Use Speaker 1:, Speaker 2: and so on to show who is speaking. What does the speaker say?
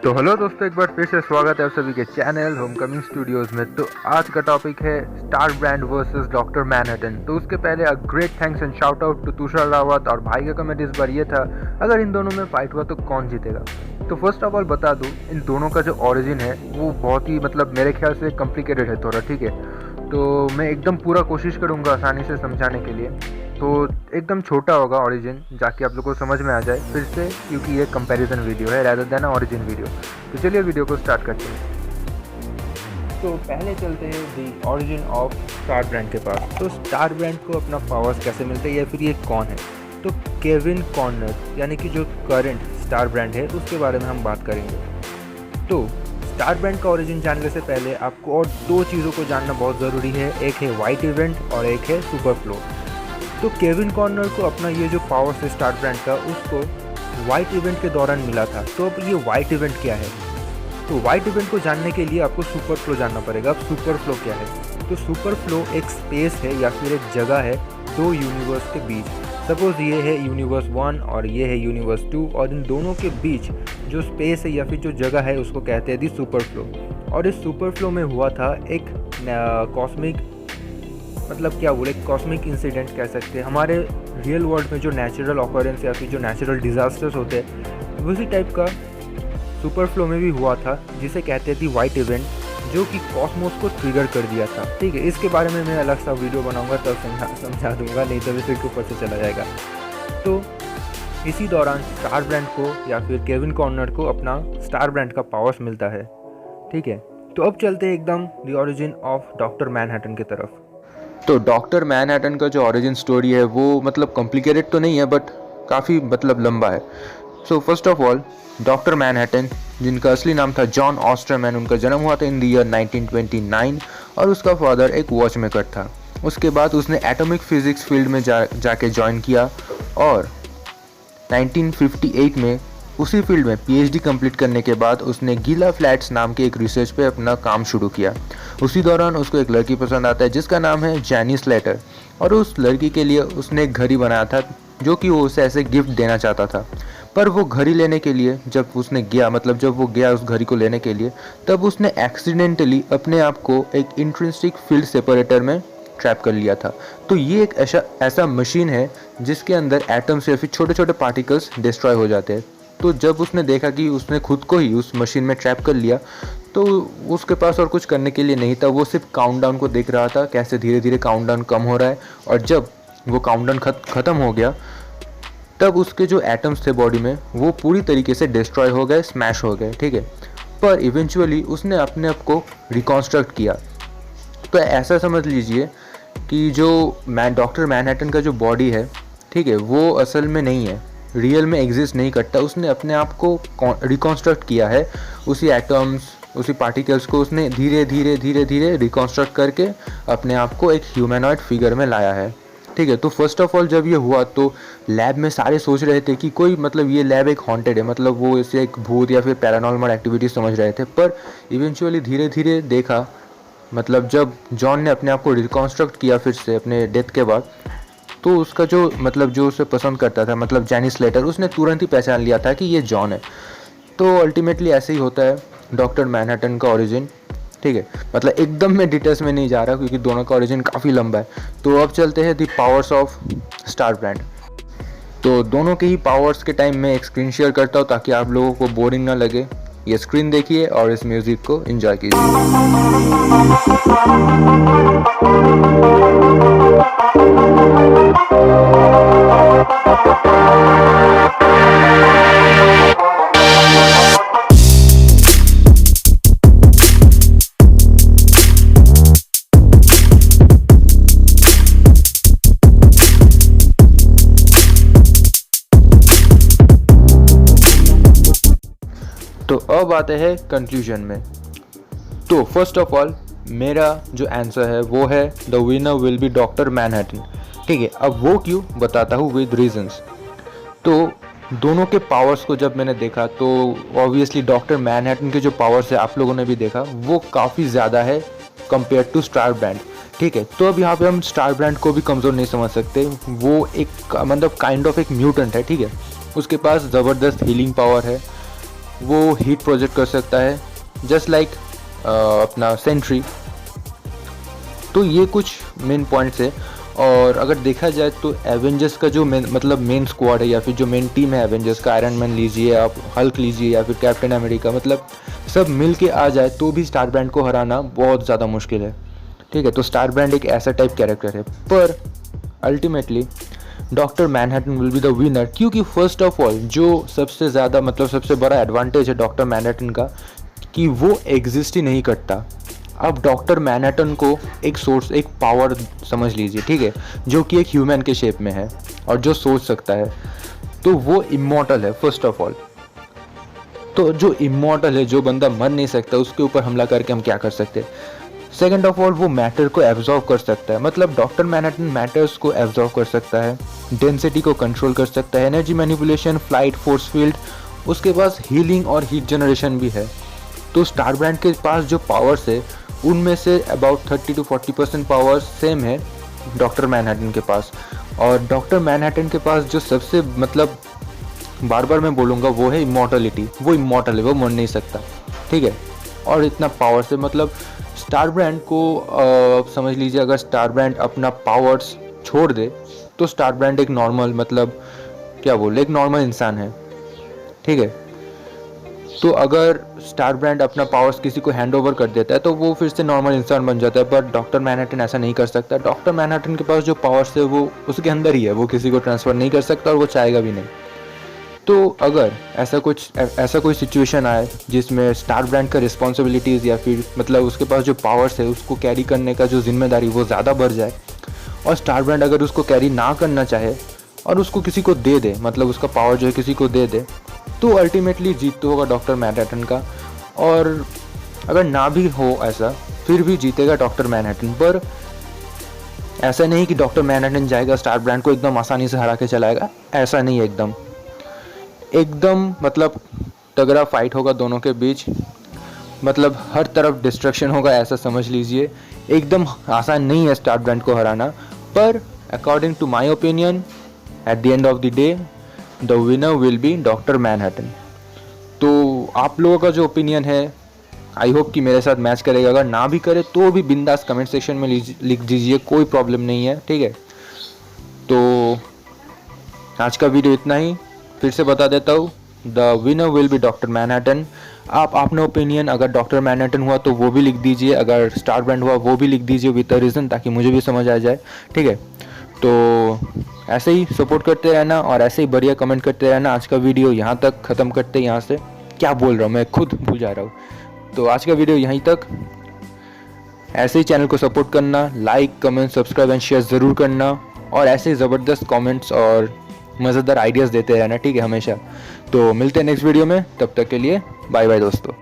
Speaker 1: तो हेलो दोस्तों, एक बार फिर से स्वागत है आप सभी के चैनल होमकमिंग स्टूडियोज में। तो आज का टॉपिक है star brand versus doctor Manhattan. तो उसके पहले a great thanks and shout out to Tushar Rawat. और भाई का कमेंट इस बार ये था, अगर इन दोनों में फाइट हुआ तो कौन जीतेगा। तो फर्स्ट ऑफ ऑल बता दूं, इन दोनों का जो ओरिजिन है वो बहुत ही मेरे ख्याल से कॉम्प्लिकेटेड है थोड़ा, ठीक है। तो मैं एकदम पूरा कोशिश करूँगा आसानी से समझाने के लिए। तो एकदम छोटा होगा ओरिजिन, जाके आप लोग को समझ में आ जाए फिर से, क्योंकि ये कंपैरिजन वीडियो है रैदर देन ओरिजिन वीडियो। तो चलिए वीडियो को स्टार्ट करते हैं। तो पहले चलते हैं the origin of star brand के पास। तो स्टार ब्रांड को अपना पावर्स कैसे मिलते हैं या फिर ये कौन है। तो केविन कॉर्नर यानी कि जो करंट स्टार ब्रांड है उसके बारे में हम बात करेंगे। तो स्टार ब्रांड का ओरिजिन जानने से पहले आपको और दो चीज़ों को जानना बहुत ज़रूरी है, एक है वाइट इवेंट और एक है सुपर फ्लो। तो केविन कॉर्नर को अपना ये जो पावर्स है स्टार ब्रांड का, उसको वाइट इवेंट के दौरान मिला था। तो अब ये वाइट इवेंट क्या है। तो वाइट इवेंट को जानने के लिए आपको सुपर फ्लो जानना पड़ेगा। अब सुपर फ्लो क्या है। तो सुपर फ्लो एक स्पेस है या फिर एक जगह है दो यूनिवर्स के बीच। सपोज ये है यूनिवर्स 1 और ये है यूनिवर्स 2, और इन दोनों के बीच जो स्पेस है या फिर जो जगह है उसको कहते हैं दी सुपर फ्लो। और इस सुपर फ्लो में हुआ था एक कॉस्मिक, क्या बोले, कॉस्मिक इंसिडेंट कह सकते हैं। हमारे रियल वर्ल्ड में जो नेचुरल ऑकरेंस या फिर जो नेचुरल डिजास्टर्स होते हैं उसी टाइप का सुपर फ्लो में भी हुआ था, जिसे कहते थे वाइट इवेंट, जो कि कॉस्मोस को ट्रिगर कर दिया था। ठीक है, इसके बारे में मैं अलग सा वीडियो बनाऊंगा तब समझा दूंगा, नहीं तो सिर के ऊपर से चला जाएगा। तो इसी दौरान स्टार ब्रांड को या फिर केविन कॉर्नर को अपना स्टार ब्रांड का पावर्स मिलता है। ठीक है, तो अब चलते हैं एकदम the origin of doctor Manhattan की तरफ। तो डॉक्टर मैनहट्टन का जो ओरिजिन स्टोरी है वो कॉम्प्लिकेटेड तो नहीं है, बट काफ़ी लंबा है। So first of all, doctor Manhattan, जिनका असली नाम था जॉन ऑस्टरमैन, उनका जन्म हुआ था इन द ईयर 1929 और उसका फादर एक वॉच मेकर था। उसके बाद उसने एटॉमिक फिजिक्स फील्ड में जाके ज्वाइन किया और 1958 में उसी फील्ड में पीएचडी कंप्लीट करने के बाद उसने गीला फ्लैट्स नाम के एक रिसर्च पे अपना काम शुरू किया। उसी दौरान उसको एक लड़की पसंद आता है जिसका नाम है जैनी स्लेटर, और उस लड़की के लिए उसने एक घड़ी बनाया था जो कि वो उसे ऐसे गिफ्ट देना चाहता था। पर वो घड़ी लेने के लिए जब वो गया उस घड़ी को लेने के लिए, तब उसने एक्सीडेंटली अपने आप को एक इंट्रिंसिक फील्ड सेपरेटर में ट्रैप कर लिया था। तो ये एक ऐसा मशीन है जिसके अंदर एटम्स या फिर छोटे छोटे पार्टिकल्स डिस्ट्रॉय हो जाते हैं। तो जब उसने देखा कि उसने खुद को ही उस मशीन में ट्रैप कर लिया, तो उसके पास और कुछ करने के लिए नहीं था। वो सिर्फ काउंटडाउन को देख रहा था, कैसे धीरे धीरे काउंटडाउन कम हो रहा है। और जब वो काउंटडाउन ख़त्म हो गया, तब उसके जो एटम्स थे बॉडी में वो पूरी तरीके से डिस्ट्रॉय हो गए, स्मैश हो गए। ठीक है, पर इवेंचुअली उसने अपने आप को रिकॉन्स्ट्रक्ट किया। तो ऐसा समझ लीजिए कि जो डॉक्टर मैनहट्टन का जो बॉडी है, ठीक है, वो असल में नहीं है, रियल में एग्जिस्ट नहीं करता। उसने अपने आप को रिकॉन्स्ट्रक्ट किया है। उसी एटम्स, उसी पार्टिकल्स को उसने धीरे धीरे धीरे धीरे रिकॉन्स्ट्रक्ट करके अपने आप को एक ह्यूमैनॉइड फिगर में लाया है। ठीक है, तो फर्स्ट ऑफ ऑल जब ये हुआ तो लैब में सारे सोच रहे थे कि कोई ये लैब एक हॉन्टेड है, वो इसे एक भूत या फिर पैरानॉर्मल एक्टिविटी समझ रहे थे। पर इवेंचुअली धीरे धीरे देखा, जब जॉन ने अपने आप को रिकॉन्स्ट्रक्ट किया फिर से अपने डेथ के बाद, तो उसका जो जो उसे पसंद करता था, जैनी स्लेटर, उसने तुरंत ही पहचान लिया था कि ये जॉन है। तो अल्टीमेटली ऐसे ही होता है डॉक्टर मैनहट्टन का ओरिजिन। ठीक है, एकदम मैं डिटेल्स में नहीं जा रहा क्योंकि दोनों का ओरिजिन काफ़ी लंबा है। तो अब चलते हैं दी पावर्स ऑफ स्टार ब्रांड। तो दोनों के ही पावर्स के टाइम में एक स्क्रीन शेयर करता हूँ ताकि आप लोगों को बोरिंग ना लगे। ये स्क्रीन देखिए और इस म्यूज़िक को एंजॉय कीजिए। तो अब आते हैं कंक्लूजन में। तो फर्स्ट ऑफ ऑल मेरा जो आंसर है वो है the winner will be doctor Manhattan. ठीक है, अब वो क्यों बताता हूँ विद रीजंस। तो दोनों के पावर्स को जब मैंने देखा तो ऑब्वियसली डॉक्टर मैनहट्टन के जो पावर्स है आप लोगों ने भी देखा, वो काफ़ी ज़्यादा है कंपेयर टू स्टार ब्रांड। ठीक है, तो अब यहाँ पे हम स्टार ब्रांड को भी कमज़ोर नहीं समझ सकते। वो एक काइंड ऑफ एक म्यूटेंट है। ठीक है, उसके पास ज़बरदस्त हीलिंग पावर है, वो हीट प्रोजेक्ट कर सकता है जस्ट लाइक अपना सेंट्री। तो ये कुछ मेन पॉइंट्स है। और अगर देखा जाए तो एवेंजर्स का जो मेन स्क्वाड है या फिर जो मेन टीम है एवेंजर्स का, आयरन मैन लीजिए आप, हल्क लीजिए या फिर कैप्टन अमेरिका, मतलब सब मिल के आ जाए तो भी स्टार ब्रांड को हराना बहुत ज़्यादा मुश्किल है। ठीक है, तो स्टार ब्रांड एक ऐसा टाइप कैरेक्टर है, पर ultimately doctor Manhattan will be the winner, क्योंकि फर्स्ट ऑफ ऑल जो सबसे ज़्यादा मतलब सबसे बड़ा एडवांटेज है डॉक्टर मैनहट्टन का कि वो एग्जिस्ट ही नहीं करता। अब डॉक्टर मैनहट्टन को एक सोर्स, एक पावर समझ लीजिए, ठीक है, जो कि एक ह्यूमन के शेप में है और जो सोच सकता है, तो वो इमॉर्टल है फर्स्ट ऑफ ऑल। तो जो इमॉर्टल है, जो बंदा मर नहीं सकता, उसके ऊपर हमला करके हम क्या कर सकते हैं? सेकेंड ऑफ ऑल वो मैटर को एब्जॉर्व कर सकता है, मतलब डॉक्टर मैनहट्टन मैटर्स को एब्जॉर्व कर सकता है, डेंसिटी को कंट्रोल कर सकता है, energy manipulation, flight, force field, उसके पास हीलिंग और हीट जनरेशन भी है। तो स्टार ब्रांड के पास जो पावर्स है उनमें say about 30 to 40% power same है डॉक्टर मैनहट्टन के पास। और डॉक्टर मैनहट्टन के पास जो सबसे मतलब बार बार मैं बोलूँगा वो है इमॉर्टलिटी। वो इमॉर्टल है, वो मर नहीं सकता, ठीक है। और इतना पावर से मतलब स्टार ब्रांड को समझ लीजिए, अगर स्टार ब्रांड अपना पावर्स छोड़ दे तो स्टार ब्रांड एक नॉर्मल, मतलब क्या बोले, एक नॉर्मल इंसान है, ठीक है। तो अगर स्टार ब्रांड अपना पावर्स किसी को हैंड ओवर कर देता है तो वो फिर से नॉर्मल इंसान बन जाता है, पर डॉक्टर मैनहट्टन ऐसा नहीं कर सकता। डॉक्टर मैनहट्टन के पास जो पावर्स है वो उसके अंदर ही है, वो किसी को ट्रांसफ़र नहीं कर सकता और वो चाहेगा भी नहीं। तो अगर ऐसा कोई सिचुएशन आए जिसमें स्टार ब्रांड का रिस्पॉन्सिबिलिटीज़ या फिर मतलब उसके पास जो पावर्स है उसको कैरी करने का जो जिम्मेदारी वो ज़्यादा बढ़ जाए, और स्टार ब्रांड अगर उसको कैरी ना करना चाहे और उसको किसी को दे दे, मतलब उसका पावर जो है किसी को दे दे, तो अल्टीमेटली जीत तो होगा डॉक्टर मैनहट्टन का। और अगर ना भी हो ऐसा, फिर भी जीतेगा डॉक्टर मैनहट्टन। पर ऐसा नहीं कि डॉक्टर मैनहट्टन जाएगा स्टार ब्रांड को एकदम आसानी से हरा के चलाएगा, ऐसा नहीं है। एकदम मतलब तगड़ा फाइट होगा दोनों के बीच, मतलब हर तरफ डिस्ट्रक्शन होगा, ऐसा समझ लीजिए। एकदम आसान नहीं है स्टार ब्रांड को हराना, पर according to my opinion at the end of the day the winner will be doctor Manhattan. तो आप लोगों का जो ओपिनियन है आई होप कि मेरे साथ मैच करेगा। अगर ना भी करे तो भी बिंदास कमेंट सेक्शन में लिख दीजिए, कोई प्रॉब्लम नहीं है, ठीक है। तो आज का वीडियो इतना ही, फिर से बता देता हूँ, the winner will be doctor Manhattan. आप अपना ओपिनियन अगर डॉक्टर मैनहट्टन हुआ तो वो भी लिख दीजिए, अगर स्टार ब्रांड हुआ वो भी लिख दीजिए विद अ रीज़न, ताकि मुझे भी समझ आ जाए, ठीक है। तो ऐसे ही सपोर्ट करते रहना और ऐसे ही बढ़िया कमेंट करते रहना। आज का वीडियो यहाँ तक ख़त्म करते, यहाँ से क्या बोल रहा हूँ मैं खुद भूल जा रहा हूँ। तो आज का वीडियो यहीं तक। ऐसे ही चैनल को सपोर्ट करना, like comment subscribe and share ज़रूर करना, और ऐसे ही ज़बरदस्त कमेंट्स और मज़ेदार आइडियाज़ देते रहना, ठीक है, हमेशा। तो मिलते हैं नेक्स्ट वीडियो में, तब तक के लिए बाय बाय दोस्तों।